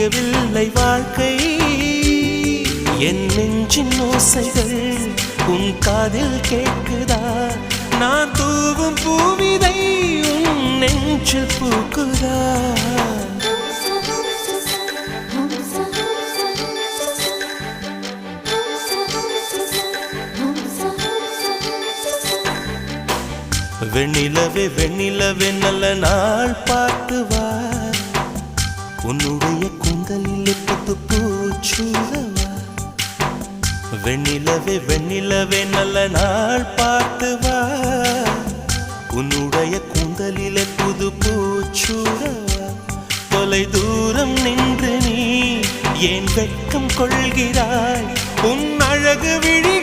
புரியவில்லை வாழ்க்கை என் நெஞ்சின் ஓசைகள் உன் காதில் கேட்குதா நான் தூவும் பூவிதை உன் நெஞ்சில் பூக்குதா வெண்ணிலவே வெண்ணிலவே நல்ல நாள் பார்த்து வா உன்னுடைய கூந்தலில் புத்து பூச்சூடவா வெண்ணிலவே வெண்ணிலவே நல்ல நாள் பார்த்து வா உன்னுடைய கூந்தலில் புது பூச்சூடவா தொலை தூரம் நின்று நீ ஏன் வெட்கம் கொள்கிறாய் உன் அழகு விழி